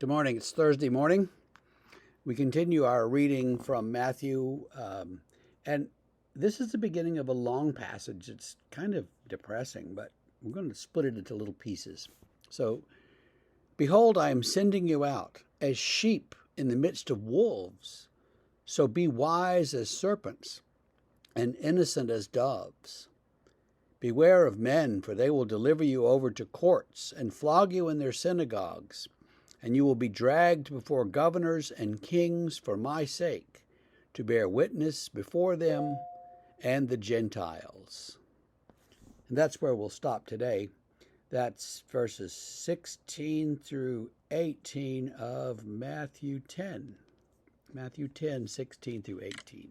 Good morning. It's Thursday morning. We continue our reading from Matthew, and this is the beginning of a long passage. It's kind of depressing, but we're going to split it into little pieces. So, behold, I am sending you out as sheep in the midst of wolves. So be wise as serpents and innocent as doves. Beware of men, for they will deliver you over to courts and flog you in their synagogues, and you will be dragged before governors and kings for my sake, to bear witness before them and the Gentiles. And that's where we'll stop today. That's verses 16 through 18 of Matthew 10. Matthew 10, 16 through 18.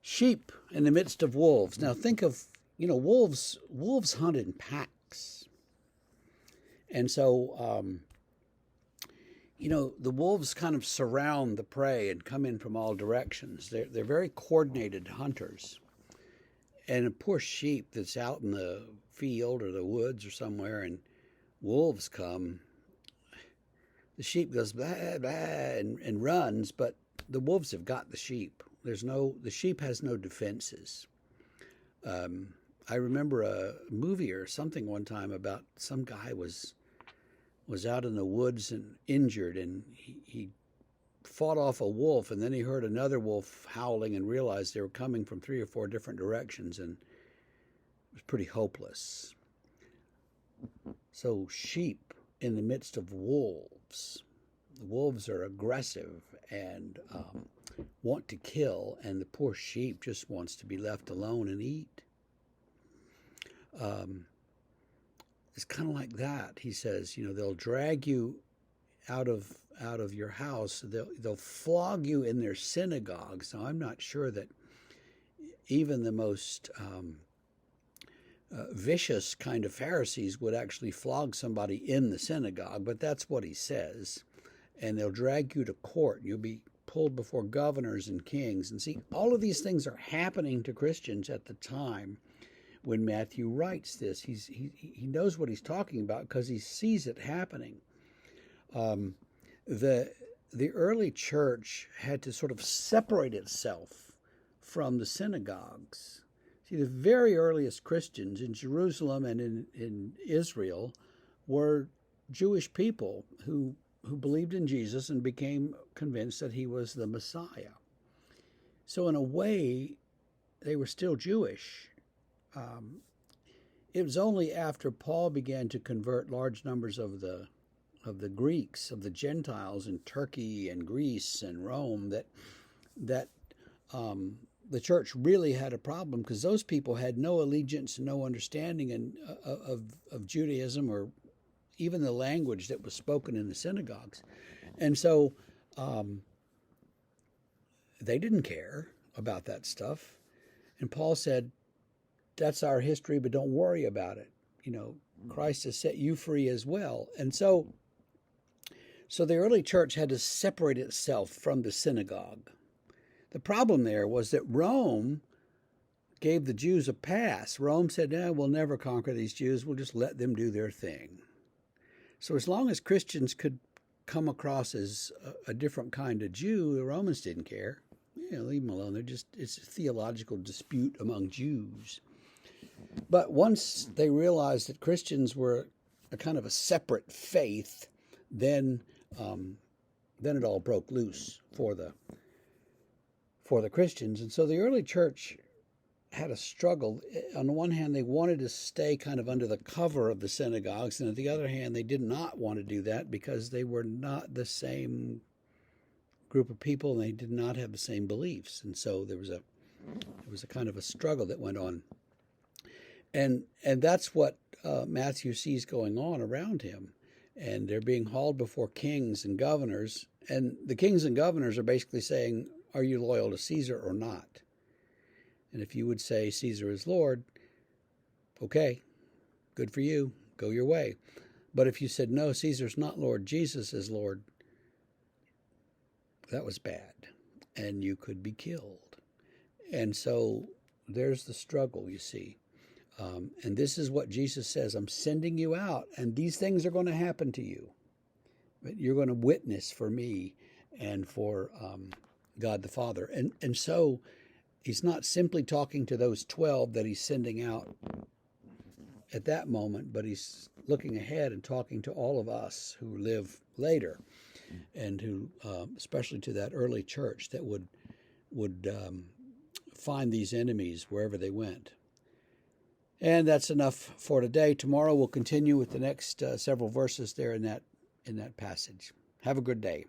Sheep in the midst of wolves. Now think of, wolves hunt in packs. And so, the wolves kind of surround the prey and come in from all directions. They're very coordinated hunters. And a poor sheep that's out in the field or the woods or somewhere, and wolves come, the sheep goes blah, blah, and runs, but the wolves have got the sheep. The sheep has no defenses. I remember a movie or something one time about some guy was out in the woods and injured, and he fought off a wolf, and then he heard another wolf howling and realized they were coming from 3 or 4 different directions, and it was pretty hopeless. So sheep in the midst of wolves. The wolves are aggressive and want to kill, and the poor sheep just wants to be left alone and eat. It's kind of like that. He says, they'll drag you out of your house. They'll flog you in their synagogues. Now, I'm not sure that even the most vicious kind of Pharisees would actually flog somebody in the synagogue, but that's what he says. And they'll drag you to court, and you'll be pulled before governors and kings. And see, all of these things are happening to Christians at the time when Matthew writes this. He knows what he's talking about because he sees it happening. The early church had to sort of separate itself from the synagogues. See, the very earliest Christians in Jerusalem and in Israel were Jewish people who believed in Jesus and became convinced that he was the Messiah. So in a way, they were still Jewish. It was only after Paul began to convert large numbers of the Greeks, of the Gentiles in Turkey and Greece and Rome, that the church really had a problem, because those people had no allegiance, no understanding of Judaism or even the language that was spoken in the synagogues. And so they didn't care about that stuff. And Paul said, that's our history, but don't worry about it. Christ has set you free as well. And so the early church had to separate itself from the synagogue. The problem there was that Rome gave the Jews a pass. Rome said, we'll never conquer these Jews. We'll just let them do their thing. So as long as Christians could come across as a different kind of Jew, the Romans didn't care. Leave them alone. It's a theological dispute among Jews. But once they realized that Christians were a kind of a separate faith, then it all broke loose for the Christians. And so the early church had a struggle. On the one hand, they wanted to stay kind of under the cover of the synagogues, and on the other hand, they did not want to do that because they were not the same group of people, and they did not have the same beliefs. And so there was a kind of a struggle that went on. And that's what Matthew sees going on around him. And they're being hauled before kings and governors. And the kings and governors are basically saying, are you loyal to Caesar or not? And if you would say Caesar is Lord, okay, good for you, go your way. But if you said, no, Caesar's not Lord, Jesus is Lord, that was bad. And you could be killed. And so there's the struggle, you see. And this is what Jesus says, I'm sending you out, and these things are going to happen to you. but you're going to witness for me and for God the Father. And so he's not simply talking to those 12 that he's sending out at that moment, but he's looking ahead and talking to all of us who live later, and who, especially to that early church that would find these enemies wherever they went. And that's enough for today. Tomorrow we'll continue with the next several verses there in that passage. Have a good day.